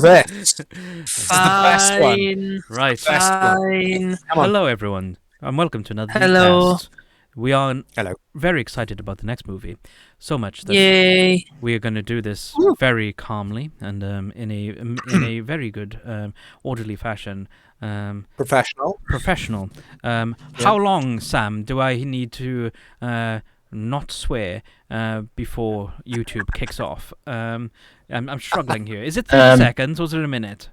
This is the best one. Right. Best one. Fine. Come on. Hello, everyone, and welcome to another Hello. DCast. We are Hello. very excited about the next movie, so much that Yay. we are going to do this very calmly and in a very good, orderly fashion. Professional. Professional. How long, Sam, do I need to not swear before YouTube kicks off? I'm struggling here. Is it 30 seconds or is it a minute?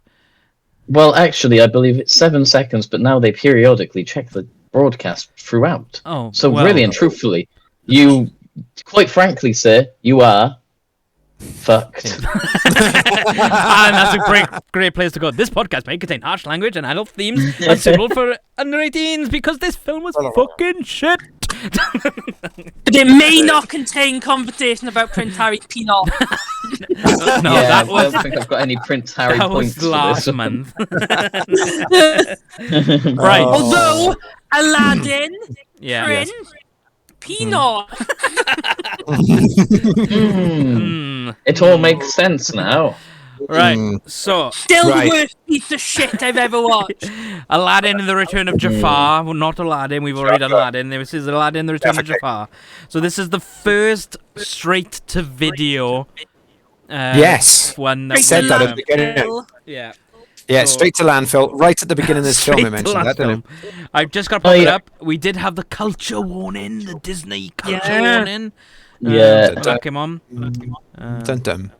Well, actually, I believe it's 7 seconds, but now they periodically check the broadcast throughout. Oh, So well, really and truthfully, you, quite frankly, sir, you are fucked. And that's a great place to go. This podcast may contain harsh language and adult themes unsuitable for under 18s because this film was fucking shit. But it may not contain conversation about Prince Harry's peanut. No, Yeah, that was I don't think I've got any Prince Harry that points was for last this. month. Right. Although Aladdin, Yeah. Prince, peanut. It all makes sense now. Right. So, Still Right. the worst piece of shit I've ever watched. Aladdin and the Return of Jafar. Well, not Aladdin. We've already done Aladdin. This is Aladdin and the Return of Jafar. So this is the first straight-to-video Yes. one that I said we that at have. the beginning. Yeah. Yeah, So- straight to landfill, right at the beginning of this film. I Straight to mentioned that, last didn't film. I've just got to pop it yeah. up. We did have the culture warning, the Disney culture Yeah. warning. Yeah. That came on. Dun dun.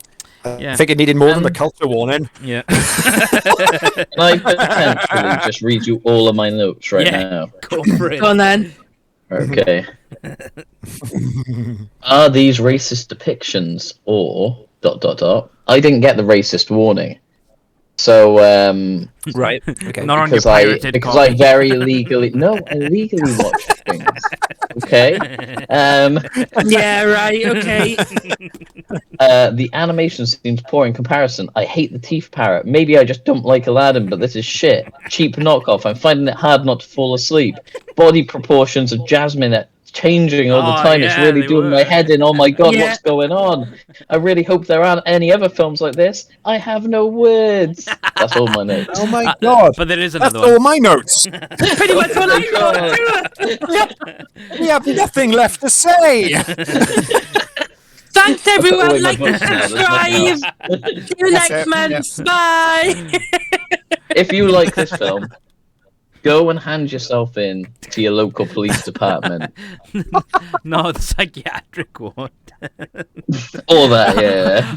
Yeah. I think it needed more than the culture warning. Yeah. Can I potentially just read you all of my notes right Yeah. now? Go for it. Go on then. Okay. Are these racist depictions or ... I didn't get the racist warning. So, Right. Okay. Not on your because I pirated because I copy. very legally I legally watch things. Okay. Yeah, right, okay. The animation seems poor in comparison. I hate the teeth parrot. Maybe I just don't like Aladdin, but this is shit. Cheap knockoff. I'm finding it hard not to fall asleep. Body proportions of Jasmine are changing all the Oh, time. It's yeah, really they doing were. my head in. Oh my god, Yeah. what's going on? I really hope there aren't any other films like this. I have no words. That's all my notes. Oh my god. But there is That's another all one. my notes. Pretty much what I thought. We have nothing left to say. Thanks everyone, away my like and books now, there's nothing subscribe. See you That's next it, month. Bye. If you like this film, go and hand yourself in to your local police department. No, the psychiatric one. All that, yeah.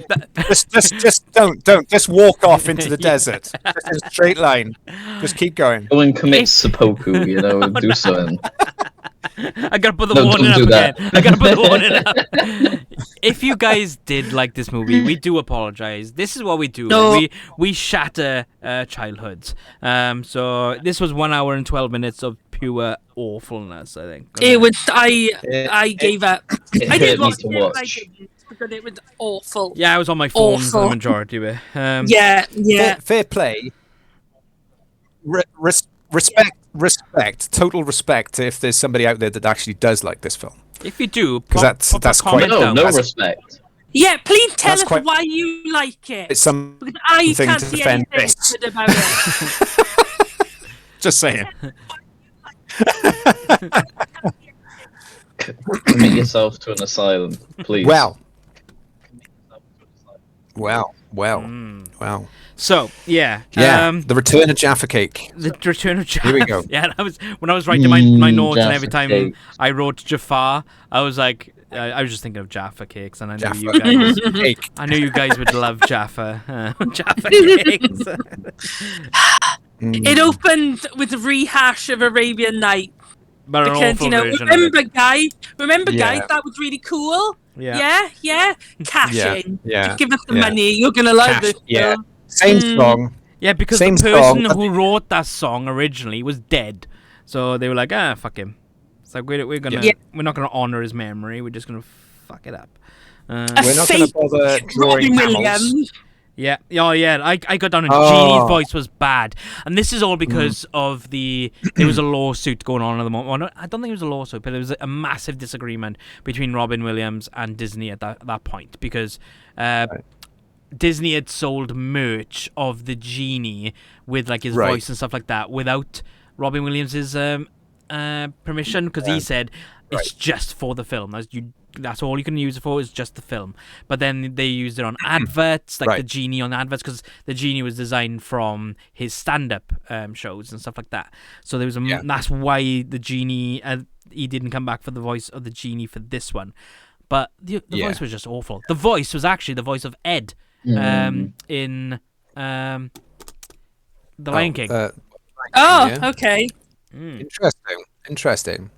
just don't. Just walk off into the desert. Just in a straight line. Just keep going. Go and commit seppuku, you know, and do something. I gotta put the No, warning don't up do that. again. I gotta put the warning up. If you guys did like this movie, we do apologize. This is what we do. No. We shatter childhoods. So this was 1 hour and 12 minutes of pure awfulness, I think. It was I gave up. It I hurt did me watch to it, but I watch. didn't because it was awful. Yeah, I was on my phone for the Awful. majority of it. Yeah, yeah. Fair play. Respect. Total respect if there's somebody out there that actually does like this film. If you do, 'Cause pop that's a comment quite- No, down. no respect. Yeah, please tell That's us quite- why you like it. It's something Because I can't to see defend anything this. good about it. Just saying. Commit yourself to an asylum, please. Well. So yeah, Yeah. The Return of Jaffa Cake. the Return of Jafar. Here we go. Yeah, when I was writing my notes, and Jaffa every time cake. I wrote Jafar, I was like, I was just thinking of Jaffa cakes, and I knew you Jaffa guys. Cake. I knew you guys would love Jaffa. Jaffa cakes. It opened with a rehash of Arabian Night. But an Because, awful you know, version of remember it. guys, Yeah. that was really cool. Yeah. Yeah. Cash Yeah, in. yeah, Just give us the yeah. money. You're gonna love Cash, this. yeah. film. Same song. Yeah, because Same the person song, but- who wrote that song originally was dead, so they were like, fuck him. It's like we're gonna Yeah. we're not gonna honor his memory. We're just gonna fuck it up. We're not going to fake bother drawing Robin camels. Williams. Yeah, oh yeah. I got down and Oh. Genie's voice was bad, and this is all because of there was a lawsuit going on at the moment. Well, no, I don't think it was a lawsuit, but it was a massive disagreement between Robin Williams and Disney at that point because Disney had sold merch of the genie with like his Right. voice and stuff like that without Robin Williams's permission, because he said it's just for the film. That's all you can use it for, is just the film. But then they used it on adverts, like the genie on adverts, because the genie was designed from his stand-up shows and stuff like that. So there was that's why the genie he didn't come back for the voice of the genie for this one. But the voice was just awful. The voice was actually the voice of Ed in The Lion King. Okay. Interesting.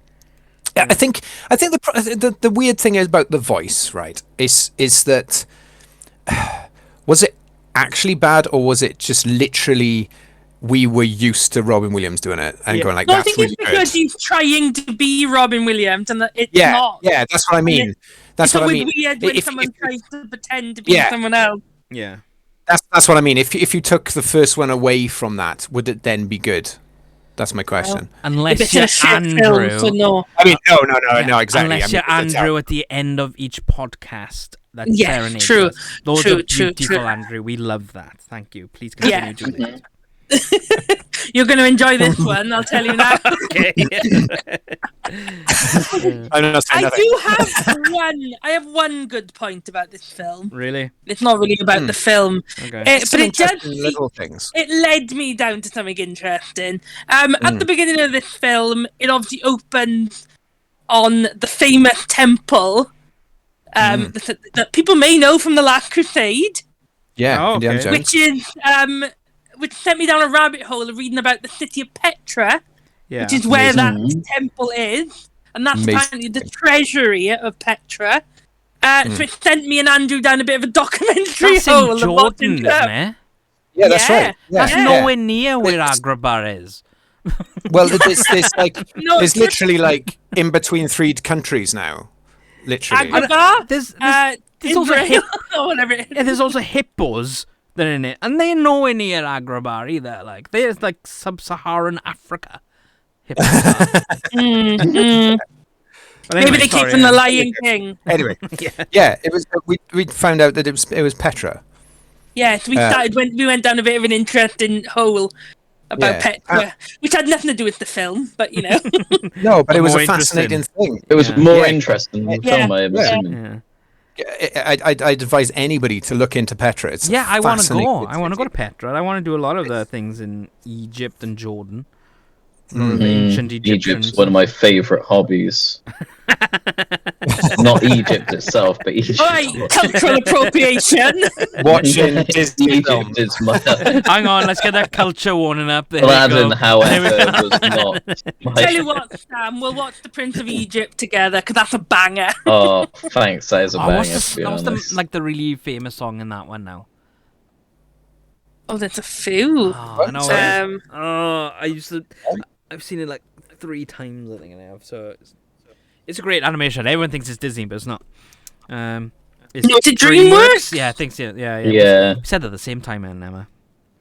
Yeah, I think the weird thing is about the voice, right? Is that was it actually bad, or was it just literally we were used to Robin Williams doing it and going like, No, I that's think really it's because good. he's trying to be Robin Williams, and that it's not. Yeah, that's what I mean. That's what I mean. It's weird when someone tries to pretend to be someone else. Yeah. That's what I mean. If you took the first one away from that, would it then be good? That's my question. Unless you're Andrew. Film, so no. I mean, no, exactly. Unless you're Andrew at the end of each podcast. That serenades us. Those are beautiful, Andrew. We love that. Thank you. Please continue doing it. You're going to enjoy this one, I'll tell you now. Okay. I have one good point about this film. Really? It's not really about the film. Okay. But it does. Little things. It led me down to something interesting. At the beginning of this film, it obviously opens on the famous temple that people may know from The Last Crusade. Yeah, Indiana Jones. Which sent me down a rabbit hole of reading about the city of Petra, which is where that temple is, and that's apparently the treasury of Petra. So it sent me and Andrew down a bit of a documentary That's hole. in Jordan, isn't it? Yeah, that's right. Yeah. That's nowhere near where Agrabah is. Well, there's literally like in between three countries now. Literally. Agrabah, there's also or whatever it is. Yeah, there's also hippos that are in it, and they're nowhere near Agrabah either. Like, there's like sub-Saharan Africa. Hippos are. Maybe they came from The Lion King. Anyway, it was. We found out that it was Petra. Yeah, so we went down a bit of an interesting hole about Petra, which had nothing to do with the film, but you know. No, but it was a fascinating thing. It was more interesting than the film, I assume. I'd advise anybody to look into Petra. It's I want to go. I want to go to Petra. I want to do a lot of the things in Egypt and Jordan. Ancient Egyptians. Egypt's one of my favourite hobbies. Not Egypt itself, but Egypt. Cultural appropriation. Watching Disney films. Is my... Hang on, let's get that culture warning up. There Aladdin, however, was not. Tell you what, Sam, we'll watch The Prince of Egypt together because that's a banger. Oh, thanks. That is a banger. What's the really famous song in that one now? Oh, there's a few. Oh, I know. I've seen it like 3 times, I think I have. So it's a great animation. Everyone thinks it's Disney, but it's not. It's DreamWorks? Yeah, I think so. Yeah. We said that at the same time, Emma.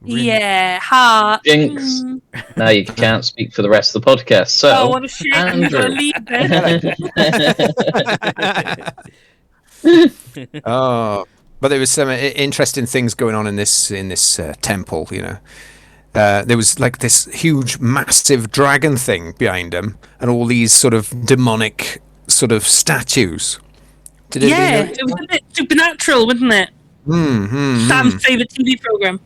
Really? Yeah, heart. Jinx. Now you can't speak for the rest of the podcast. So, what a shame. I'm gonna leave it. But there was some interesting things going on in this temple. You know, there was like this huge, massive dragon thing behind him, and all these sort of demonic sort of statues. It was a bit supernatural, wasn't it? Sam's favourite TV program.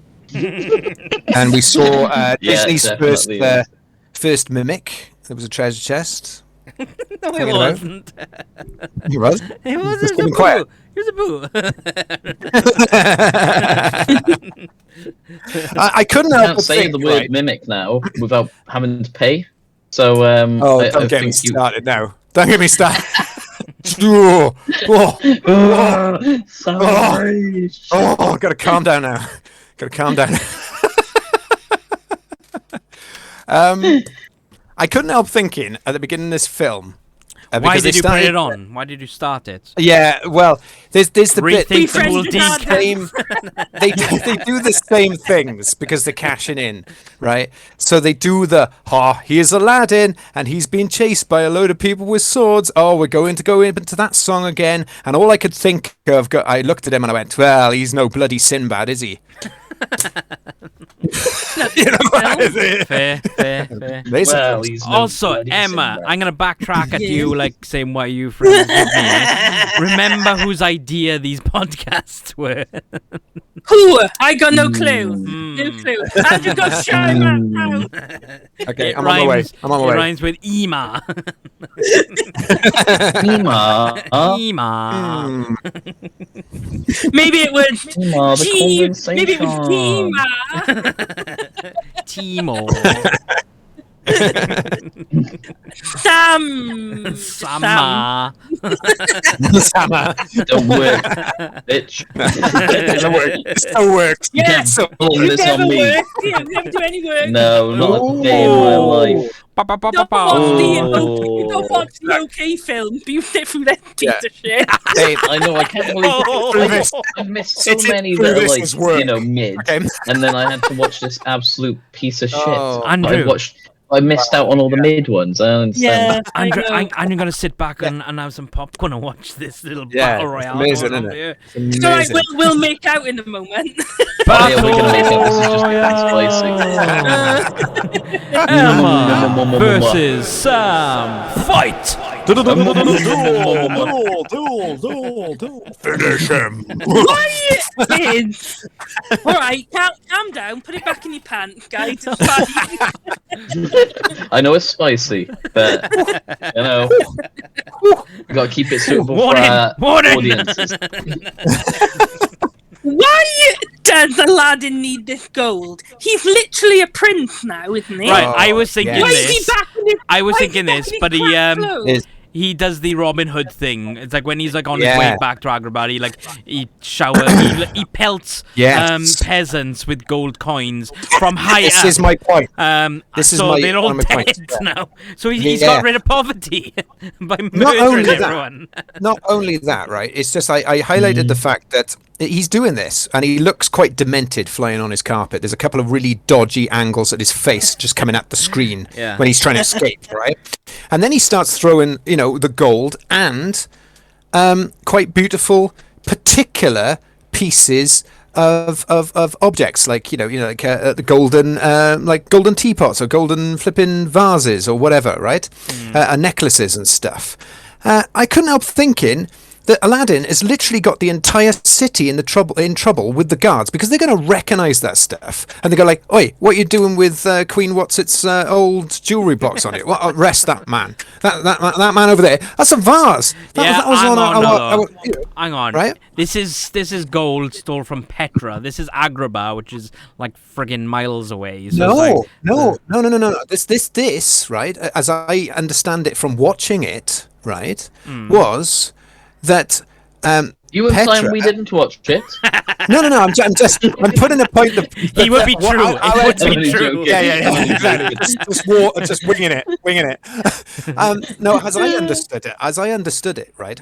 And we saw Disney's first mimic. There was a treasure chest. No, it wasn't. He was? It was. It was a boo. He was a boo. I couldn't help but say the word mimic now without having to pay. So don't get me started now. Don't get me started. Gotta calm down now. I couldn't help thinking at the beginning of this film, Why did you put it on? Why did you start it? Yeah, well, there's the bit. Rethink the whole Same, they do the same things because they're cashing in, right? So they do here's Aladdin, and he's being chased by a load of people with swords. Oh, we're going to go into that song again. And all I could think of, I looked at him and I went, well, he's no bloody Sinbad, is he? You know, fair. Well, he's no Also, Emma, I'm gonna backtrack at you, like saying what you friends with me. Remember whose idea these podcasts were? Who? I got no clue. No clue. Andrew, go shout him out. Okay, I'm on my way. It rhymes with Ema. Ema. Maybe it was Maybe it was Timo. Sama. Don't work, bitch. It still works. Yeah, Blame this on me. You never do any work. No, not a day in my life. Don't watch the OK film. Beautiful that piece of shit. I know, I can't believe I've missed so many that are like, mid. Okay. And then I had to watch this absolute piece of shit. Andrew. I missed out on all the mid ones. I understand. Yeah, Andrew, I'm going to sit back and have some popcorn and watch this little battle royale. Amazing, isn't it? It's alright, we'll make out in a moment. We're going to make out. This is just spicy. Emma versus Sam. Fight! Duel. Finish him. Kids. Alright, calm down. Put it back in your pants, guys. It's fine. I know it's spicy, but we got to keep it suitable for our audiences. Why does Aladdin need this gold? He's literally a prince now, isn't he? Right, I was thinking Why is he back in his, I was thinking this, but He does the Robin Hood thing. It's like when he's like on his way back to Agrabah, he showers, he pelts peasants with gold coins from high up. This is my point. They're all dead now. So he's got rid of poverty by murdering everyone. Not only that, right? It's just I highlighted the fact that he's doing this, and he looks quite demented flying on his carpet. There's a couple of really dodgy angles at his face just coming at the screen when he's trying to escape, right? And then he starts throwing, the gold and quite beautiful, particular pieces of objects, like the golden teapots or golden flipping vases or whatever, right? Necklaces and stuff. I couldn't help thinking that Aladdin has literally got the entire city in trouble with the guards, because they're going to recognise that stuff, and they go like, "Oi, what are you doing with Queen What's-its old jewellery box on it? Well, arrest that man. That man over there. That's a vase. That was hang on. Right? This is gold stolen from Petra. This is Agrabah, which is like friggin' miles away. So no. This right, as I understand it from watching it, right, was that you implying we didn't watch it? No. I'm putting a point. He would be true. It would be true. Yeah. Just winging it. No, as I understood it, right,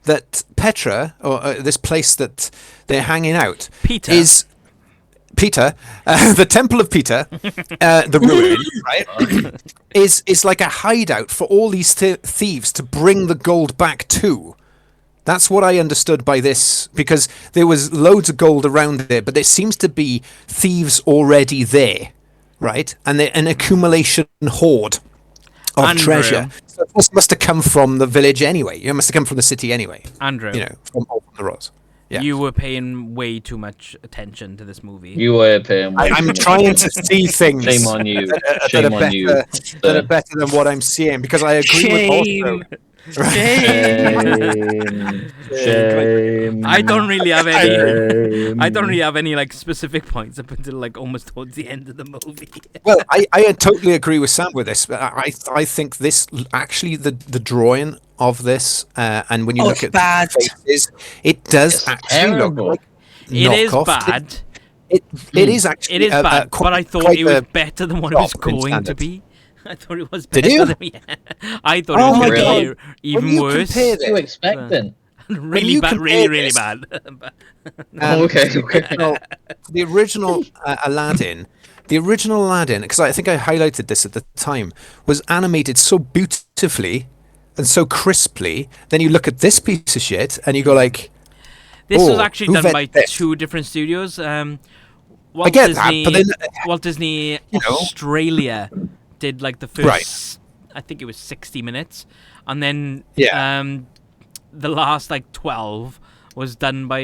that Petra, or this place that they're hanging out, is Peter, the Temple of Peter, the ruin, right, is like a hideout for all these thieves to bring the gold back to. That's what I understood by this, because there was loads of gold around there, but there seems to be thieves already there, right, and an accumulation hoard of treasure. So this must have come from the village anyway. It must have come from the city anyway. Andrew, from the Rose. Yeah. You were paying way too much attention to this movie. You were paying way I'm trying to see things Shame on you. that are better than what I'm seeing, because I agree with also. Shame. I don't really have any. I don't really have any like specific points up until like almost towards the end of the movie. Well, I totally agree with Sam with this. I think this actually the drawing of this, and when you look at the faces, it does actually look like it is bad. It is actually bad, but I thought it was better than what it was going to be. I thought it was Did better you? than me. I thought Oh it my was God. going to be even worse. compare What are you expecting? Really you bad, compare really this- bad. Okay. The original Aladdin, because I think I highlighted this at the time, was animated so beautifully and so crisply. Then you look at this piece of shit and you go like, This was "Oh, actually who done by vetted this?" 2 different studios. I Walt get Disney, that, but then Walt Disney you know. Australia did like the first, Right. I think it was 60 minutes, and then Yeah. the last like 12 was done by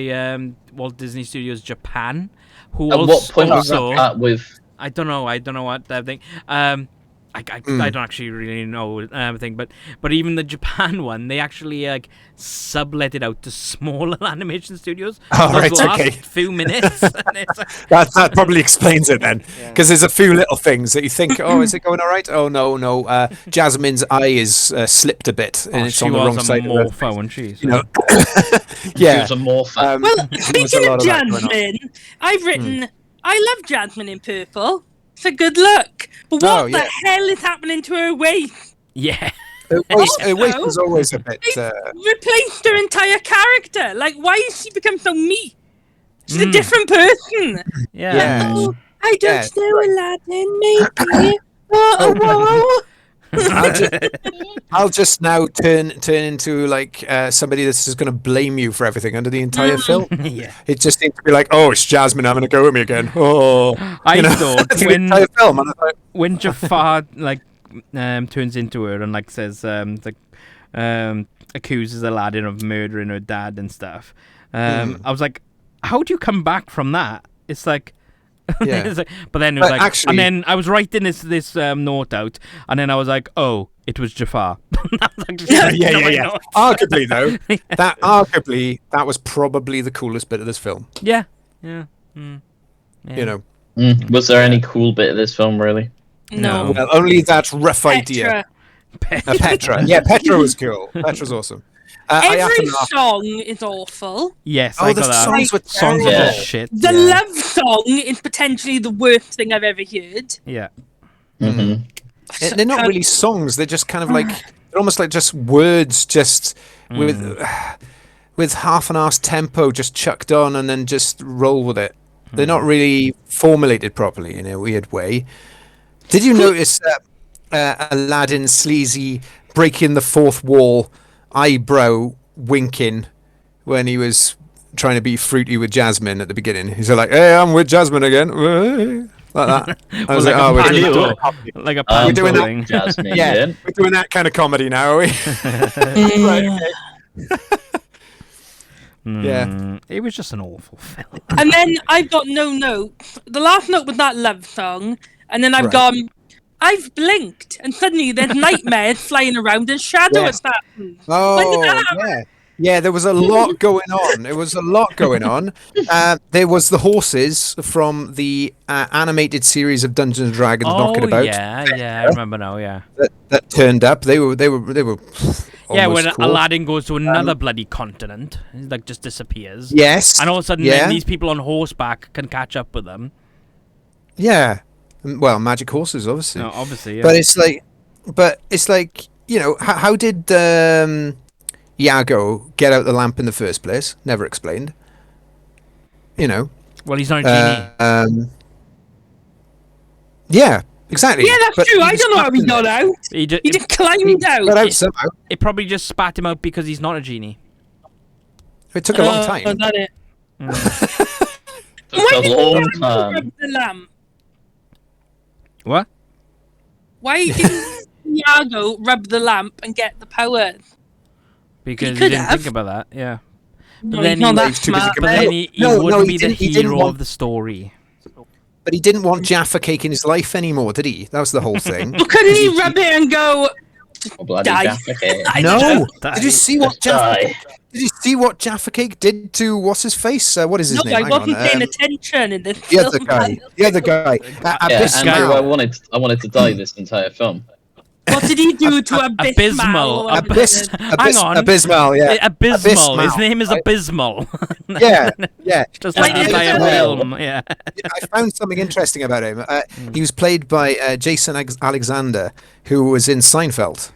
Walt Disney Studios Japan, who At also what point was that at with? I don't know what that thing. I don't actually really know thing, but even the Japan one, they actually like sublet it out to smaller animation studios. Oh, Those right, last okay. few minutes. And it's like, That probably explains it then, because there's a few little things that you think, oh, is it going all right? Oh no, Jasmine's eye is slipped a bit, and it's she on the was wrong a side of the morpho, wasn't she? So. you know. She Yeah. was a morpher. Well, there was a speaking lot of that going on. Jasmine, I've written, I love Jasmine in purple. It's a good look. But Oh, what the hell is happening to her waist? Yeah. Her waist was Also, always a bit. Replaced her entire character. Like, why has she become so me? She's a different person. Yeah. Oh, I don't Yeah, know, right. Aladdin, maybe. Oh. I'll just now turn into like somebody that's just going to blame you for everything under the entire film. Yeah. It just seems to be like, oh, it's Jasmine having a go at me again. Oh, I thought through the when entire film, and I thought, when Jafar like turns into her and like says accuses Aladdin of murdering her dad and stuff. I was like, how do you come back from that? It's like. yeah. It's like, but then it was But like, actually- and then I was writing this note out, and then I was like, oh, it was Jafar. I was like, yeah. Arguably, though, that was probably the coolest bit of this film. Yeah. Mm. Yeah. You know, Was there any cool bit of this film, really? No. well, only that rough idea. Petra. Petra. Yeah, Petra was cool. Petra's awesome. I have Every to laugh. song is awful. Yes, Oh, I the got that. songs were Songs terrible. are Yeah. shit. The love song is potentially the worst thing I've ever heard. Yeah. Mm-hmm. They're not really songs. They're just kind of like they're almost like just words, just with half an arse tempo, just chucked on, and then just roll with it. They're not really formulated properly in a weird way. Did you notice Aladdin's sleazy breaking the fourth wall, eyebrow winking when he was trying to be fruity with Jasmine at the beginning? He's like, "Hey, I'm with Jasmine again," like that. I was like like, a "Oh, we're doing panto. that comedy. Like a We're doing that. thing. Jasmine. Yeah, we're doing that kind of comedy now, are we?" Right, okay. Yeah. It was just an awful film. And then I've got no notes. The last note was that love song, and then I've Right. gone. I've blinked, and suddenly there's nightmares flying around and shadow Yes. assassins. Oh, that happen? yeah. Yeah, there was a lot going on. There was a lot going on. There was the horses from the animated series of Dungeons and Dragons knocking about yeah, I remember now, yeah. that turned up. They were Yeah, almost when cool. Aladdin goes to another bloody continent, he like just disappears. Yes. And all of a sudden, yeah. then these people on horseback can catch up with them. Yeah. Well, magic horses, obviously. No, obviously, yeah. But it's like, you know, how did Iago get out the lamp in the first place? Never explained. You know. Well, he's not a genie. Yeah, exactly. Yeah, that's But true. he I was don't know how he trapped in got there. out. He He just climbed Got out. out somehow. It probably just spat him out because he's not a genie. It took a long time. Is that it? Took Why a did long he time. rub the lamp? What? Why didn't Iago rub the lamp and get the powers? Because he could didn't have. think about that, yeah. No, But then he's not he that was too busy smart. But then he No, wouldn't he be the didn't- he didn't hero want- of the story. But he didn't want Jaffa cake in his life anymore, did he? That was the whole thing. But couldn't he rub it and go? Oh, bloody Die. Jaffa cake. No. Die. Did you see what Just Jaffa? die. Did you see what Jaffa cake did to what's his face? What is his No, name? I Hang wasn't on. paying attention in this The film. other guy. The other guy. Yeah, Abyss Andrew, Mal. I wanted to die this entire film. What did he do to Abysmal? Hang on. Abysmal, yeah. Abysmal. His name is Abysmal. Yeah, yeah. Just like the entire film. Yeah. I found something interesting about him. He was played by Jason Alexander, who was in Seinfeld.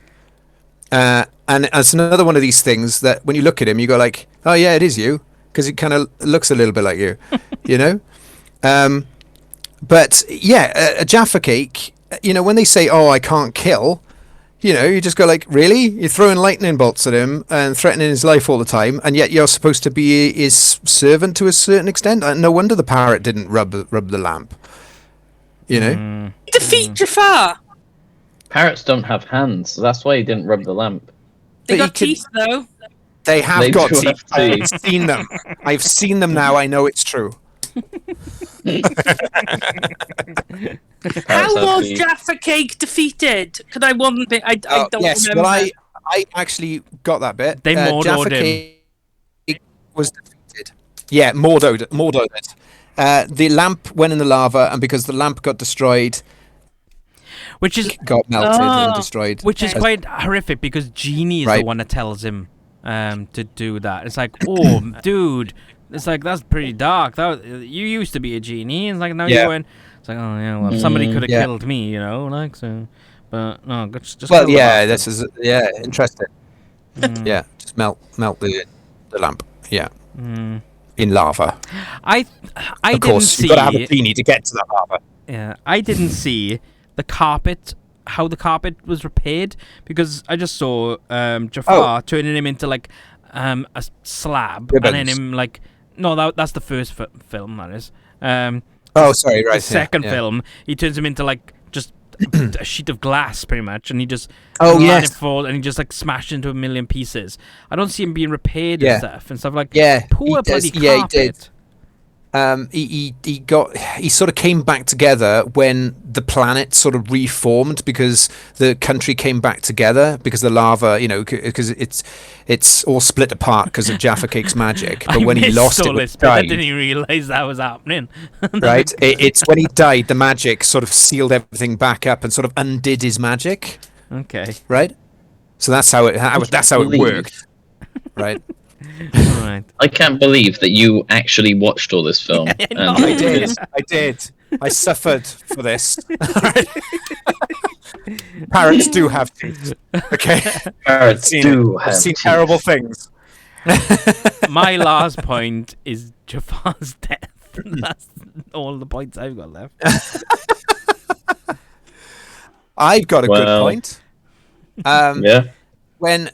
And it's another one of these things that when you look at him, you go like, oh yeah, it is you, because it kind of looks a little bit like you, you know? But yeah, a Jaffa Cake, when they say, oh, I can't kill, you just go like, really? You're throwing lightning bolts at him and threatening his life all the time, and yet you're supposed to be his servant to a certain extent? No wonder the parrot didn't rub the lamp. Defeat Jafar. Parrots don't have hands, so that's why he didn't rub the lamp. They got teeth, though. They have They got do teeth. have teeth. I've seen them. I've seen them now. I know it's true. How was Jaffa Cake defeated? Because I wasn't. I don't remember. Well, I actually got that bit. They Mordoed him. Cake was defeated. Yeah, Mordoed it. The lamp went in the lava, and because the lamp got destroyed, got melted and destroyed. Which is quite horrific because Genie is the one that tells him to do that. It's like, oh, dude. It's like, that's pretty dark. You used to be a genie. It's like, now you're going. It's like, oh yeah, well, somebody could have killed me, like so. But no, just. Well, yeah, this is interesting. Yeah, just melt the lamp. Yeah, in lava. I of course, you've got to have a genie to get to that lava. Yeah, I didn't see the carpet. How the carpet was repaired, because I just saw Jafar turning him into like a slab, Ribbons. and then him like. No, that's the first film, that is. Sorry, right. The second film, he turns him into like just a sheet of glass, pretty much, and he just fall, and he just like smashed into a million pieces. I don't see him being repaired and stuff like. Yeah, poor bloody carpet. Yeah, he did. He sort of came back together when the planet sort of reformed, because the country came back together because the lava, because it's all split apart because of Jaffa Cake's magic. But when he lost it, I didn't even realize that was happening. Right? It's when he died, the magic sort of sealed everything back up and sort of undid his magic. Okay. Right. So that's how it worked. Right. Right. I can't believe that you actually watched all this film. I did. I suffered for this. Parrots do have teeth. Okay. Parrots do have I've seen teeth. terrible things. My last point is Jafar's death. That's all the points I've got left. I've got a good point. Yeah. When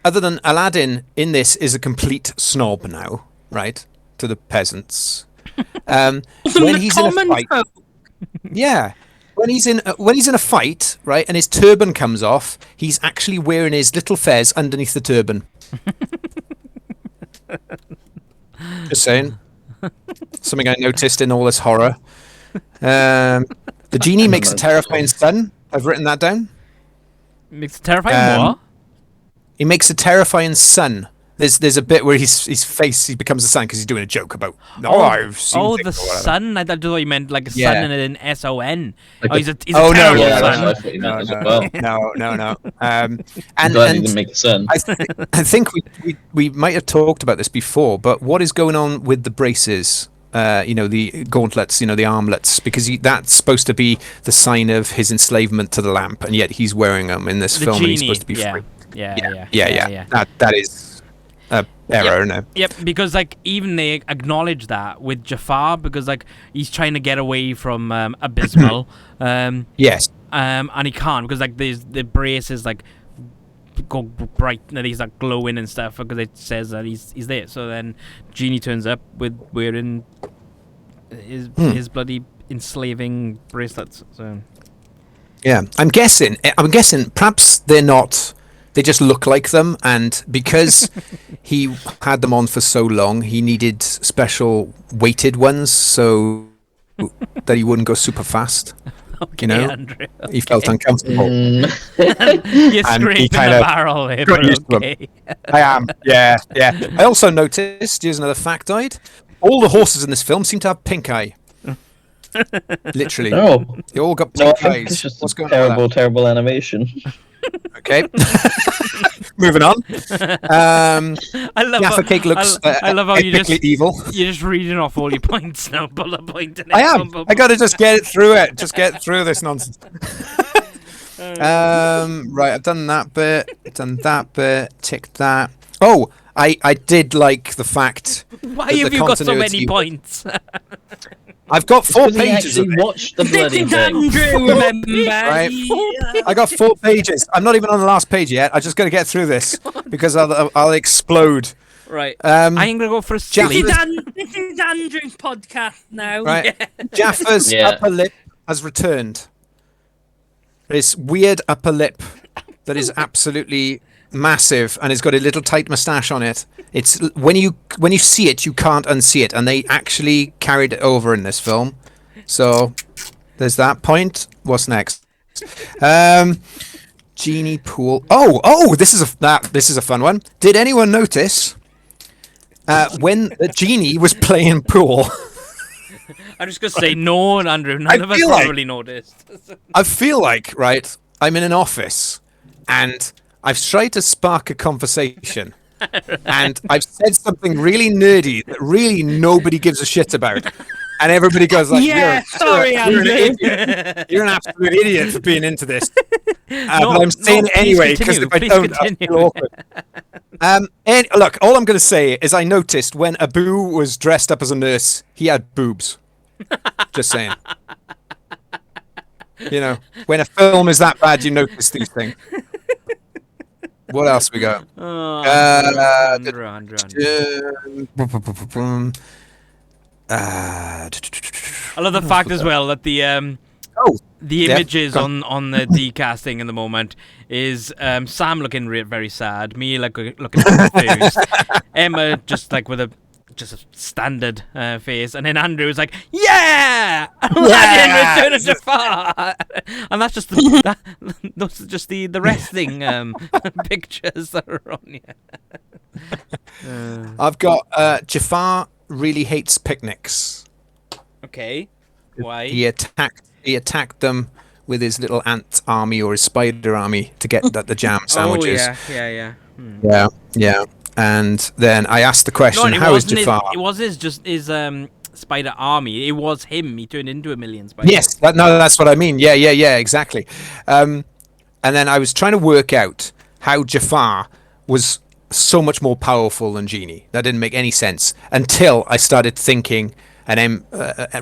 other than Aladdin in this is a complete snob now, right, to the peasants. When he's in a fight, when he's in a fight, right, and his turban comes off, he's actually wearing his little fez underneath the turban. Just saying, something I noticed in all this horror. The genie makes a terrifying son. I've written that down. Makes a terrifying what? He makes a terrifying son. There's a bit where his face, he becomes a son because he's doing a joke about. I've seen the son. I thought you meant like a son and an S-O-N. Like he's a terrible son. No. And he didn't make a son. I think we might have talked about this before, but what is going on with the braces? The gauntlets, the armlets, because that's supposed to be the sign of his enslavement to the lamp, and yet he's wearing them in this film. Genie. And he's supposed to be free. Yeah. That is an error, isn't it? Yep, because like even they acknowledge that with Jafar, because like he's trying to get away from Abysmal. Yes. And he can't, because like the braces like go bright and he's like glowing and stuff, because it says that he's there. So then Genie turns up with wearing his bloody enslaving bracelets. So yeah, I'm guessing perhaps they're not. They just look like them, and because he had them on for so long, he needed special weighted ones so that he wouldn't go super fast. Okay, Andrew, he felt uncomfortable. You're scraping the barrel here, but okay. I am, yeah. I also noticed, here's another factoid, all the horses in this film seem to have pink eye. Literally. No, They all got no, pink I think it's eyes. just What's a going on with terrible animation. that? Okay. Moving on. I love Jaffa Cake looks I love how epically evil. you're just reading off all your points now, bullet point. And I am. I got to just get it through it. Just get through this nonsense. Right, I've done that bit. Done that bit. Ticked that. Oh, I did like the fact. Why that have the you got so many continuity- points? I've got 4 Because he pages of actually it. watched the This bloody is thing. Andrew, remember? Right. Yeah. I got 4 pages. I'm not even on the last page yet. I just got to get through this because I'll explode. Right. Um, I'm gonna go for a Jaffa- silly. This is Andrew's podcast now. Right. Jaffa's Yeah. upper lip has returned. This weird upper lip that is absolutely massive and has got a little tight moustache on it. It's when you see it, you can't unsee it, and they actually carried it over in this film. So there's that point. What's next? Genie pool. Oh, this is a fun one. Did anyone notice when the genie was playing pool? I'm just gonna say no, and Andrew. None of us feel like- probably noticed. I feel like, right, I'm in an office and I've tried to spark a conversation and I've said something really nerdy that really nobody gives a shit about. And everybody goes like, Yeah, sorry, you're an Andrew. idiot. You're an absolute idiot for being into this. No, but I'm saying no, it anyway please because if I continue, don't, I please feel awkward. And look, all I'm going to say is I noticed when Abu was dressed up as a nurse, he had boobs. Just saying. You know, when a film is that bad, you notice these things. What else we got? Oh, Andrew. I love the fact as well that the Yeah, images go on the decasting in the moment is Sam looking very sad, me like looking confused, Emma just like with a standard face, and then Andrew is like, "Yeah, Aladdin, Return of Jafar," and that's just those are just the resting pictures that are on here. I've got Jafar really hates picnics. Okay, why? He attacked them with his little ant army or his spider army to get the jam sandwiches. Yeah. Yeah. And then I asked the question, No, how is Jafar? It was his spider army. It was him. He turned into a million spiders. Yes, that's what I mean. Yeah, exactly. And then I was trying to work out how Jafar was so much more powerful than Genie. That didn't make any sense until I started thinking, and Em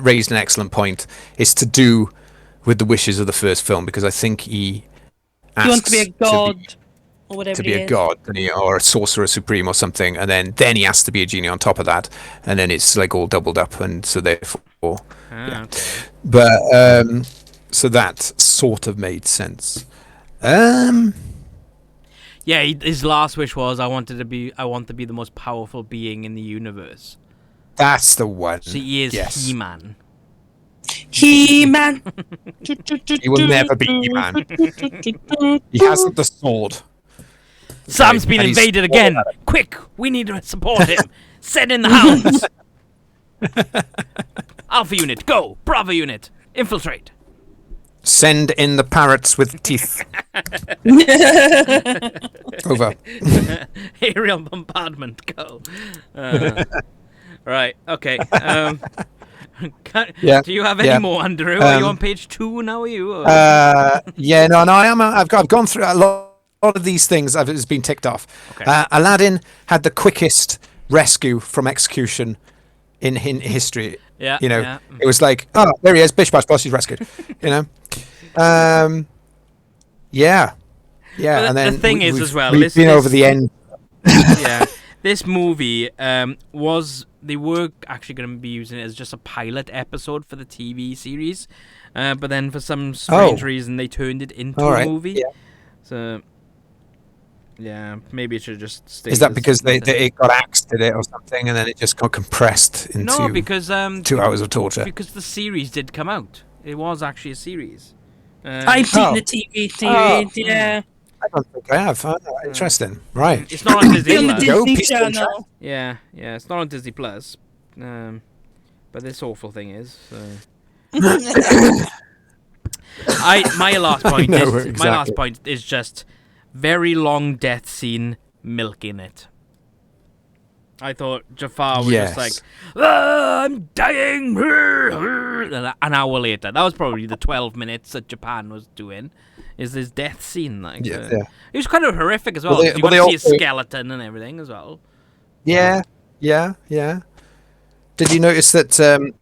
raised an excellent point, is to do with the wishes of the first film, because I think he asks You want to be a god or whatever to be he a is. god, or a sorcerer supreme or something, and then he has to be a genie on top of that, and then it's like all doubled up, and so therefore, Okay. but so that sort of made sense. Yeah, his last wish was, I want to be the most powerful being in the universe. That's the one. So he is Yes. He-Man. He-Man. He will never be He-Man. He hasn't the sword. Sam's been and he's invaded all again. about it. Quick, we need to support him. Send in the hounds. Alpha unit, go. Bravo unit, infiltrate. Send in the parrots with teeth. Over. Aerial bombardment, go. Right, okay. Yeah, Do you have any yeah. more, Andrew? Are you on page 2 now? Are you? Or? Yeah, no, I am. I've gone through a lot of these things. It's been ticked off. Okay. Aladdin had the quickest rescue from execution in history. Yeah, You know, yeah. it was like, oh, there he is, bish bash boss, he's rescued. You know, yeah, But and then the thing is, as well, we've been over the end. Yeah, this movie they were actually going to be using it as just a pilot episode for the TV series, but then for some strange reason they turned it into a movie. Yeah. So yeah, maybe it should just stay. Is that as because nothing. it got axed, did it, or something, and then it just got compressed into No, because 2 hours of torture? because the series did come out. It was actually a series. I've seen the TV series, yeah. I don't think I have. Interesting. Right. It's not on Disney On the Plus. Go, Disney peaceful Channel. Yeah, it's not on Disney Plus. But this awful thing is. So. My last point No, is exactly. my last point is just very long death scene, milking it. I thought Jafar was just like, I'm dying. An hour later, that was probably the 12 minutes that Japan was doing. Is this death scene like? It was kind of horrific as well. Well, You got to see a skeleton and everything as well. Yeah. Did you notice that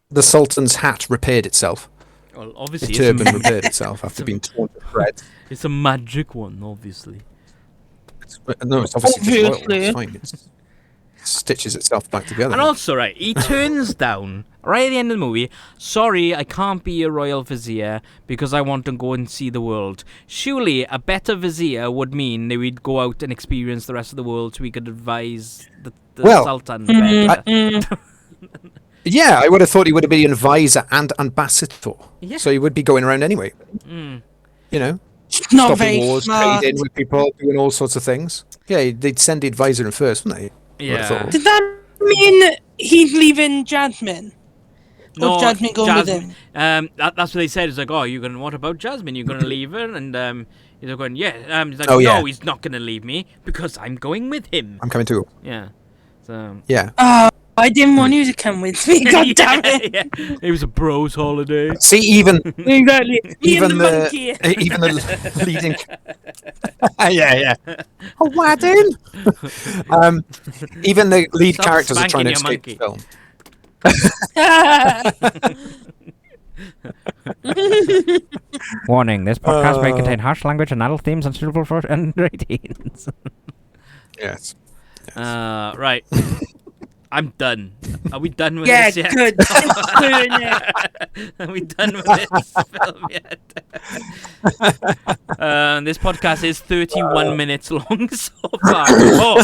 the Sultan's hat repaired itself? Well, obviously, His turban repaired itself after being torn to shreds. It's a magic one, obviously. No, it's obviously just oil. It's fine. It stitches itself back together. And also, right, he turns down right at the end of the movie. Sorry, I can't be a royal vizier because I want to go and see the world. Surely, a better vizier would mean that we'd go out and experience the rest of the world so we could advise the Sultan better. Yeah, I would have thought he would have been an advisor and ambassador. Yeah. So he would be going around anyway. You know, Not stopping very wars, smart. trading with people, doing all sorts of things. Yeah, they'd send the advisor in first, wouldn't they? Yeah. Does that mean he's leaving Jasmine? Or Jasmine going with him? That's what they said. It's like, oh, you're gonna. What about Jasmine? You're gonna leave her? And he's going, yeah. He's like, no, he's not gonna leave me because I'm going with him. I'm coming too. Yeah. So. Yeah. I didn't want you to come with me. God damn it! Yeah. It was a bros holiday. See, even Exactly. even the monkey. even the leading. yeah. Aladdin. Even the lead Stop characters are trying to spanking escape your the film. Warning: this podcast may contain harsh language and adult themes unsuitable for under 18s. Yes. Right. I'm done. Are we done with Yeah, this yet? good. It's doing it. Are we done with this film yet? This podcast is 31 minutes long so far. Oh.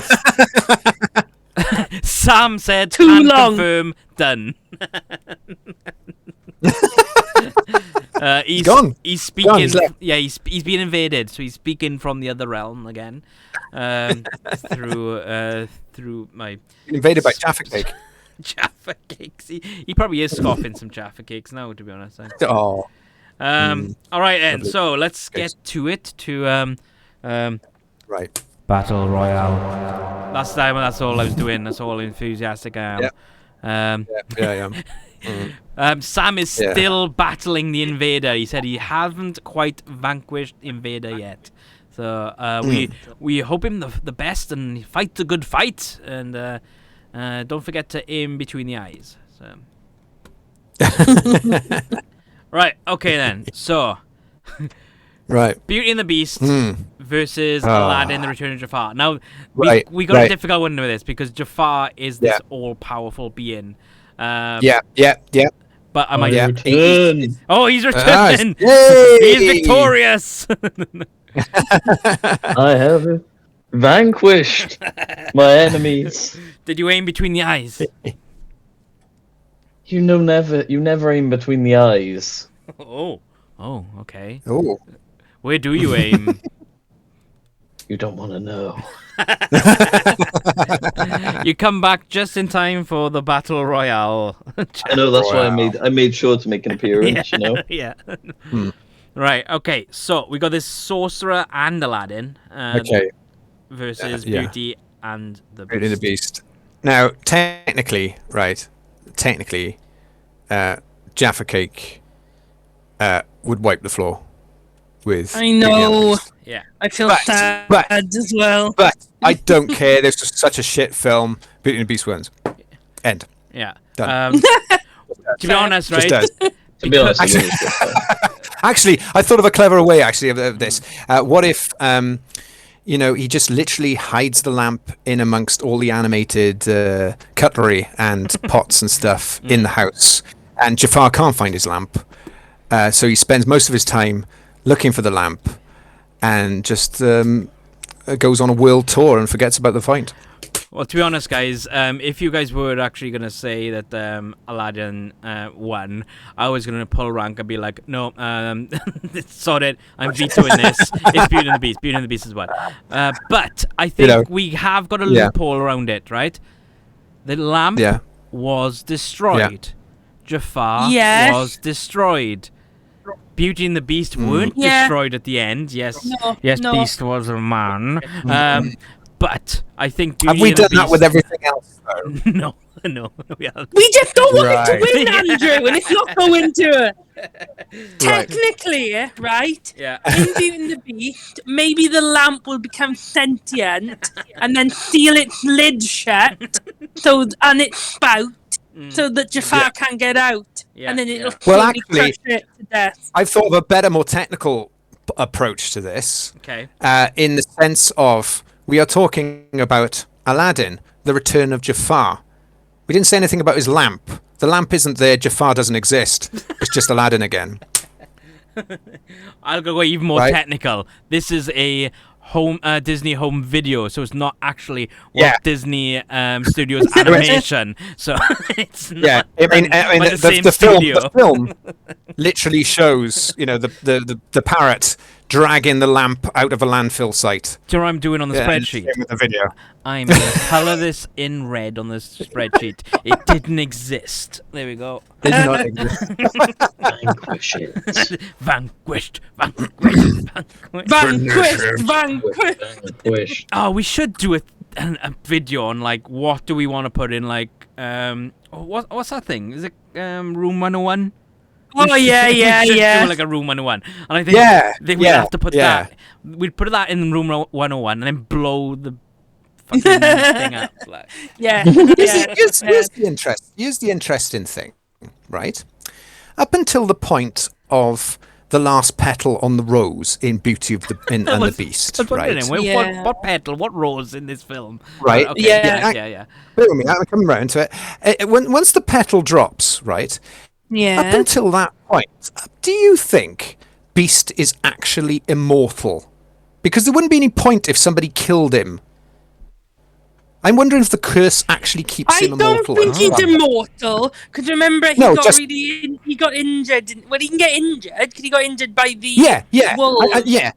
Sam said, Too "Can long." confirm, done." He's gone. He's speaking. Gone, he's left. Yeah, he's being invaded, so he's speaking from the other realm again. Through my Invaded by Jaffa Cake. Jaffa cakes. He probably is scoffing some Jaffa cakes now, to be honest. Oh. All right, then. So let's get to it. Right. Battle Royale. Last time, that's all I was doing. That's all enthusiastic I am. Yeah. Sam is still battling the invader. He said he hasn't quite vanquished the invader yet. So we hope him the best and fight a good fight. And don't forget to aim between the eyes. So. Right. Okay then. So. Right. Beauty and the Beast versus Aladdin, the Return of Jafar. Now, we got a difficult one with this because Jafar is this all-powerful being. Yeah. But am I? Return. Oh, he's returning! Yay! He's victorious! I have vanquished my enemies. Did you aim between the eyes? You never aim between the eyes. Oh, okay. Oh. Where do you aim? You don't want to know. You come back just in time for the battle royale. I know, that's why I made sure to make an appearance. You know. Yeah. Right. Okay. So we got this sorcerer and Aladdin. Versus Beauty and the Beast. Beauty and the Beast. Now, technically, Jaffa Cake would wipe the floor with. I know. Yeah. I feel sad as well. But I don't care. This was such a shit film. Beauty and the Beast wins. End. Yeah. Done. To be honest, right? To be honest, Actually, I thought of a clever way. Actually, of this. What if, he just literally hides the lamp in amongst all the animated cutlery and pots and stuff in the house, and Jafar can't find his lamp, so he spends most of his time looking for the lamp, and just goes on a world tour and forgets about the fight. Well, to be honest, guys, if you guys were actually going to say that Aladdin won, I was going to pull rank and be like, no, sorted, I'm vetoing this. It's Beauty and the Beast. Beauty and the Beast is won. But I think we have got a loophole around it, right? The lamp was destroyed. Jafar Yes. was destroyed. Beauty and the Beast weren't destroyed at the end. Yes, No. Beast was a man. But I think Beauty Have we and the done that Beast... with everything else, though? No, we haven't. We just don't want it to Right. win, Andrew, and it's not going to. Technically, right? Yeah. In Beauty and the Beast, maybe the lamp will become sentient and then seal its lid shut, and its spout, so that Jafar can't get out, and then it'll slowly crush it to death. I've thought of a better, more technical approach to this. Okay. In the sense of, we are talking about Aladdin, the Return of Jafar. We didn't say anything about his lamp. The lamp isn't there. Jafar doesn't exist. It's just Aladdin again. I'll go even more technical. This is a Disney home video, so it's not actually Walt Disney Studios animation. So it's not. I mean, the film literally shows, the parrot dragging the lamp out of a landfill site. Do you know what I'm doing on the spreadsheet? With the video. I'm going to colour this in red on this spreadsheet. It didn't exist. There we go. Did not exist. Vanquish it. Vanquished. Oh, we should do a video on, like, what do we want to put in, like, what's that thing? Is it Room 101? Oh, yeah. Do like a Room 101. And I think we'd have to put that. We'd put that in Room 101 and then blow the fucking thing up. Like. Yeah. Here's the interesting thing, right? Up until the point of the last petal on the rose in Beauty and the Beast, right? What petal? What rose in this film? Right. Okay. Yeah. Wait a minute, I'm coming round to it. Once the petal drops, right? Yeah. Up until that point, do you think Beast is actually immortal? Because there wouldn't be any point if somebody killed him. I'm wondering if the curse actually keeps him immortal. I don't think he's immortal. Because remember, he got injured. Well, he can get injured because he got injured by the wolves.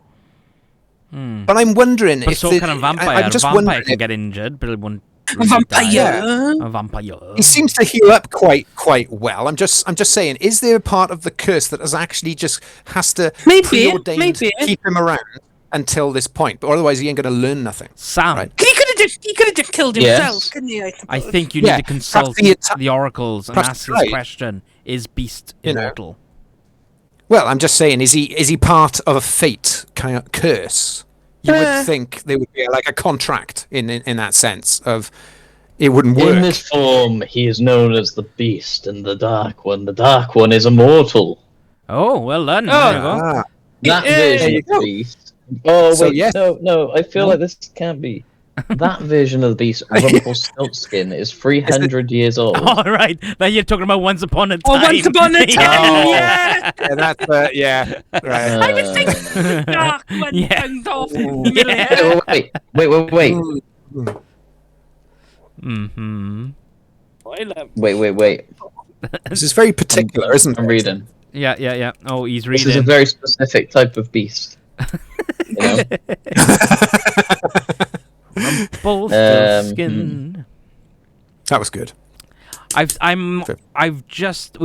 But I'm wondering if so kind of vampire. I'm just vampire wondering can get injured, but it won't. A vampire. A vampire. He seems to heal up quite well. I'm just saying, is there a part of the curse that has to preordained to keep him around until this point? But otherwise, he ain't going to learn nothing. Sam, right? He could have just killed himself, couldn't he? I think you need to consult the oracles and ask this question: is Beast immortal? Well, I'm just saying, is he part of a fate kind of curse? You would think there would be like a contract in that sense of it wouldn't work. In this form, he is known as the Beast and the Dark One. The Dark One is immortal. Oh, well done. There you go. That version of the Beast. Oh, wait, no. I feel like this can't be. That version of the Beast, Rumpelstiltskin, is 300 years old. All right. Now you're talking about Once Upon a Time. Oh, Once Upon a Time, yeah, that's right. I was thinking the Dark One sounds awful. Wait. Mm-hmm. Wait. This is very particular, isn't it? I'm reading. Yeah. Oh, he's reading. This is a very specific type of beast. Rumpelstiltskin. That was good. We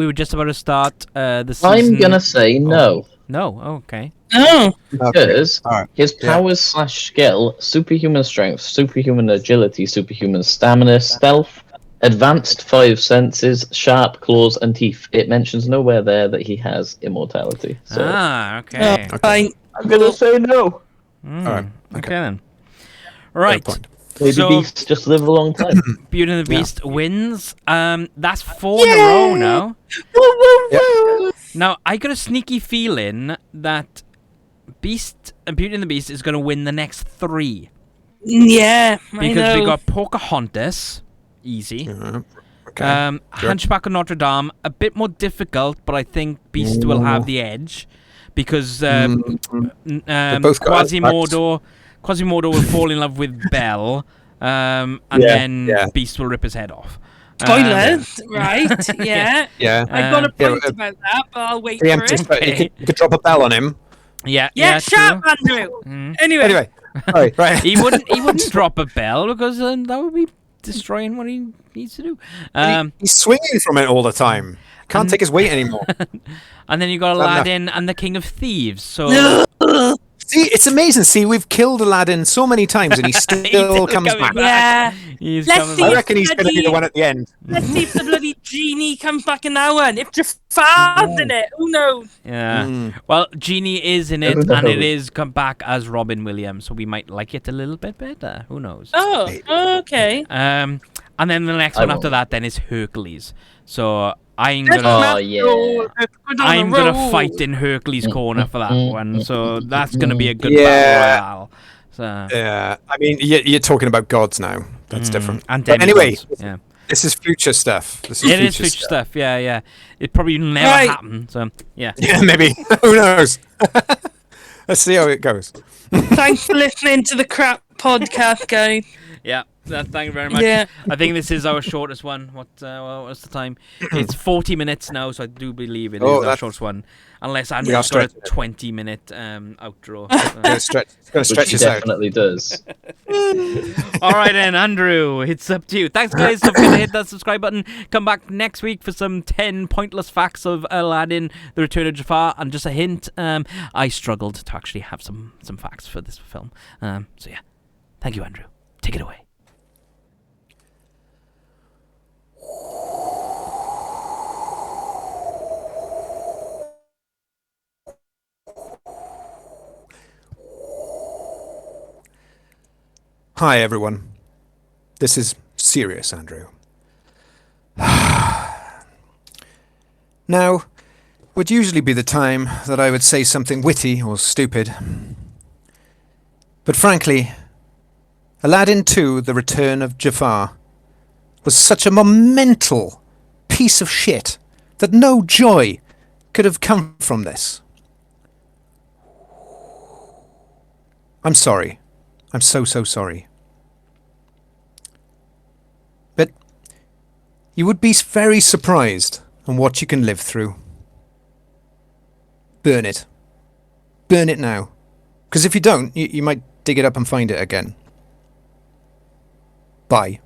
were just about to start the season. I'm gonna say no. No, okay. Oh. Because his powers / skill, superhuman strength, superhuman agility, superhuman stamina, stealth, advanced 5 senses, sharp claws and teeth. It mentions nowhere there that he has immortality. So okay. Fine. I'm gonna say no. Alright. Okay then. Right. Maybe beasts just live a long time. Beauty and the Beast wins. That's 4 in a row now. Now, I got a sneaky feeling that Beauty and the Beast is going to win the next 3. Yeah, because we got Pocahontas, easy. Hunchback of Notre Dame, a bit more difficult, but I think Beast will have the edge. Because Quasimodo will fall in love with Belle, and then Beast will rip his head off. Spoilers, right? Yeah. I got a point about that, but I'll wait for it. You could drop a bell on him. Yeah, shut up, Andrew. Anyway. Right. He wouldn't drop a bell because that would be destroying what he needs to do. He's swinging from it all the time. Can't take his weight anymore. And then you got Aladdin and the King of Thieves. So see, it's amazing. See, we've killed Aladdin so many times, and he still comes back. Yeah. He's Let's coming see I back. reckon he's going to be the one at the end. Let's see if the bloody genie comes back in that one. If Jafar's in it, who knows? Yeah. Well, Genie is in it, and it is come back as Robin Williams, so we might like it a little bit better. Who knows? Oh, okay. And then the next one after that then is Hercules. So I'm Let's gonna not yeah. go down the I'm gonna road. fight in Hercules' corner for that one. So that's gonna be a good Yeah. battle royale. So, Yeah, I mean, you're talking about gods now. That's different. and But anyway, demigods, yeah. this is future stuff. This is It is future future stuff. Yeah, yeah. It probably never Right. happened. So yeah. Yeah, maybe. Who knows? Let's see how it goes. Thanks for listening to the crap podcast, guys. Yeah, thank you very much. Yeah. I think this is our shortest one. What's the time? It's 40 minutes now, so I do believe it is our that's- shortest one. Unless are Andrew's got a stretching it. 20-minute outro. Gonna stretch Which he this out. definitely does. All right then, Andrew, it's up to you. Thanks, guys. Don't forget to hit that subscribe button. Come back next week for some 10 pointless facts of Aladdin, The Return of Jafar, and just a hint. I struggled to actually have some facts for this film. So yeah, thank you, Andrew. Take it away. Hi, everyone. This is serious, Andrew. Now, would usually be the time that I would say something witty or stupid. But frankly, Aladdin 2, The Return of Jafar, was such a monumental piece of shit that no joy could have come from this. I'm sorry. I'm so sorry. But you would be very surprised on what you can live through. Burn it. Burn it now. Because if you don't, you might dig it up and find it again. Bye.